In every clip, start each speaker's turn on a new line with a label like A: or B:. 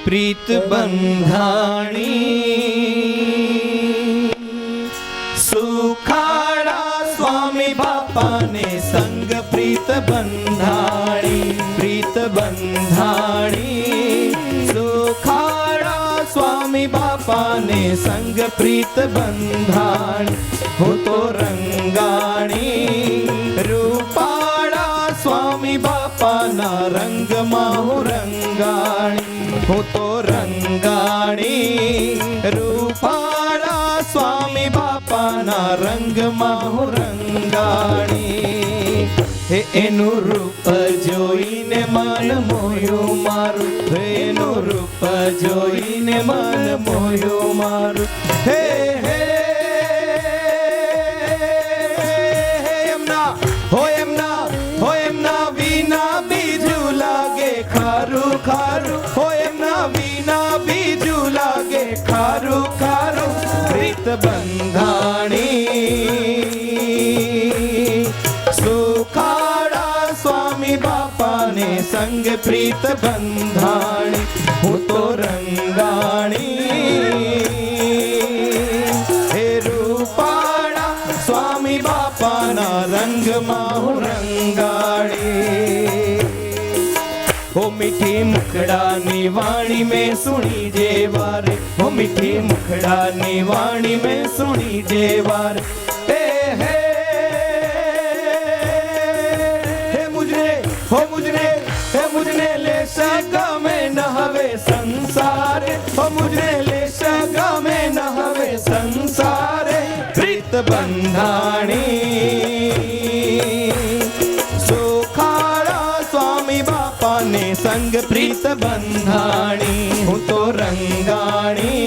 A: પ્રીત બંધાણી સુખાડા સ્વામી બાપાને સંગ પ્રીત બંધાણી પ્રીત બંધાણી સુખાડા સ્વામી બાપાને સંગ પ્રીત બંધાણી હું તો રંગાણી રૂપાળા સ્વામી બાપાના રંગમાં હું રંગાણી હું તો રંગાણી રૂપાળા સ્વામી બાપાના રંગમાં હું રંગાણી હે એનું રૂપ જોઈને મન મોહ્યું મારું એનું રૂપ જોઈને મન મોહ્યું મારું હે હે ખારું ખારું હોય એમના વિના બીજું લાગે ખારું ખારું પ્રીત બંધાણી સુખાડા સ્વામી બાપાને સંગ પ્રીત બંધાણી હું તો રંગાણી હે રૂપાળા સ્વામી બાપાના રંગમાં હું રંગાણી हो मीठी मुखड़ा वाणी में सुनी जेवार हो मीठी मुखड़ा वाणी में सुनी जेवार हे मुझने ले सका में न हवे संसार हो मुझने ले सका में न हवे संसार प्रीत बंधाणी ने संग प्रीत बंधाणी હું તો રંગાણી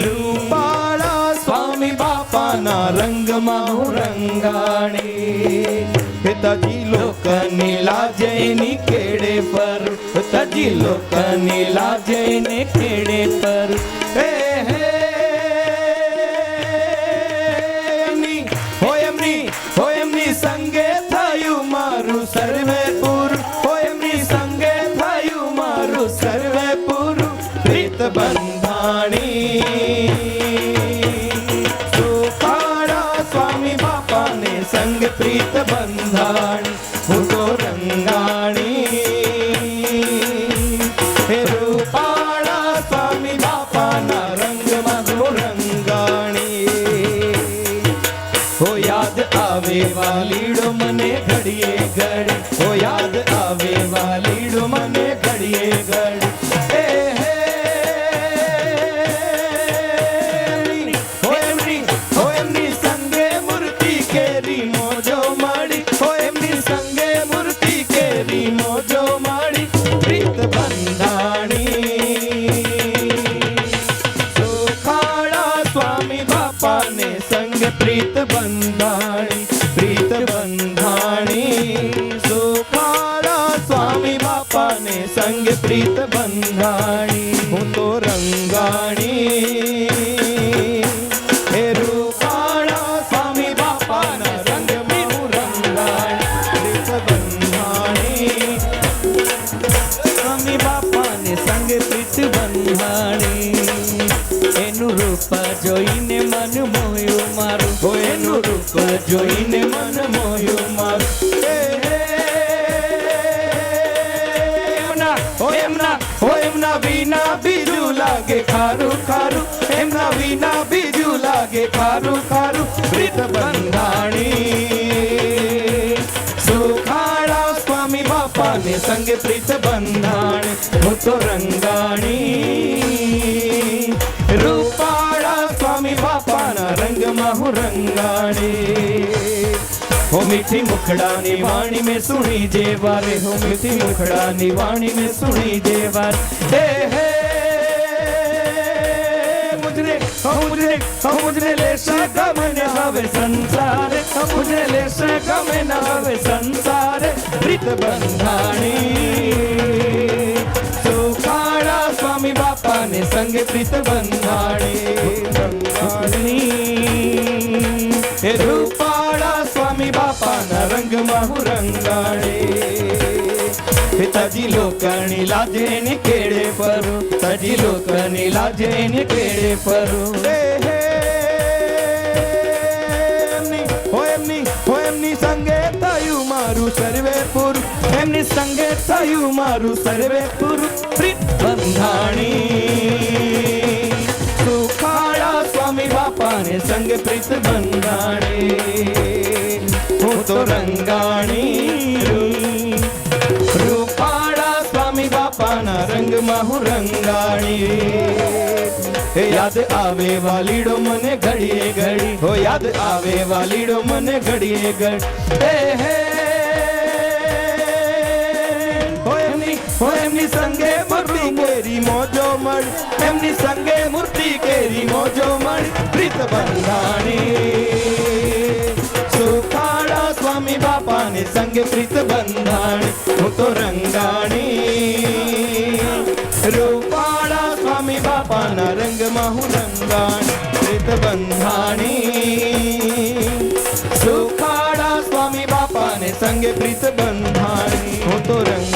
A: રૂપાળા સ્વામી બાપાના રંગમાં હું રંગાણી પિતાજી લોકની લાજેની કેડે પર પિતાજી લોકની લાજેને કેડે પર હે હે હોય એમની સંગે થયું મારું સર્વે પૂરું સર્વે પૂરું પ્રીત બંધાણી સુખાડા સ્વામી બાપાને સંગ પ્રીત બંધાણી હું તો રંગાણી હે રૂપાળા સ્વામી બાપાના રંગમાં હું રંગાણી હો યાદ આવે વાલીડો મને ઘડીએ ઘડી હો યાદ આવે વાલીડો મને ઘડીએ ઘડી એમની સંગે મૂર્તિ કેરી મોજો માડી હો એમની સંગે મૂર્તિ કેરી મોજો માડી પ્રીત બંધાણી સુખાડા સ્વામી બાપાને સંગ પ્રીત બંધાણી પ્રીત બંધાણી સુખાડા સ્વામી બાપાને સંગ પ્રીત બંધાણી હું તો રંગાણી હે રૂપાળા સ્વામી બાપાના રંગમાં હું રંગાણી પ્રીત બંધાણી સ્વામી બાપાને સંગ પ્રીત બંધાણી એનું રૂપ જોઈને મન મોહ્યું મારું હો એનું રૂપ જોઈને મન મોહ્યું મારું એમના વિના બીજું લાગે ખારું ખારું એમના વિના બીજું લાગે ખારું ખારું પ્રીત બંધાણી સુખાડા સ્વામી બાપાને સંગે પ્રીત બંધાણી હું તો રંગાણી રૂપાળા સ્વામી બાપાના રંગમાં હું રંગાણી हो मीठी मुखड़ा वाणी में सुनी जेवारे हो मीठी मुखड़ा वाणी में सुनी जेवार हे हे मुझे ले सका में हवे संसार मुझे ले सका में हवे संसार प्रीत बंधाणी सुखाड़ा स्वामी बापा ने संग प्रीत बंधाणी रूपाड़ा स्वामी बापा न रंगમાં હું રંગાણે પિતાજી લોકણી લાજે ને કેડે પર હજી લોકની લાજ એની કેડે ફરું એમની સંગે થયું મારું સર્વે પૂરું એમની સંગે થયું મારું સર્વે પૂરું પ્રીત બંધાણી સુખાડા સ્વામી બાપાને સંગે પ્રીત બંધાણી હું તો રંગાણી રૂપાડા સ્વામી બાપાના રંગમાં હું રંગાણી યાદ આવે વાલીડો મને ઘડીએ ઘડી હો યાદ આવે વાલીડો મને ઘડીએ ઘડી હો એમની સંગે મૂર્તિ કેરી મોજો મળી એમની સંગે મૂર્તિ કેરી મોજો મળી પ્રીત બંધાણી સુખાડા સ્વામી બાપાને સંગે પ્રીત બંધાણી હું તો રંગાણી રૂપાડા સ્વામી બાપાના રંગમાં હું રંગાણી પ્રીત બંધાણી સુખાડા સ્વામી બાપાને સંગે પ્રીત બંધાણી હું તો રંગ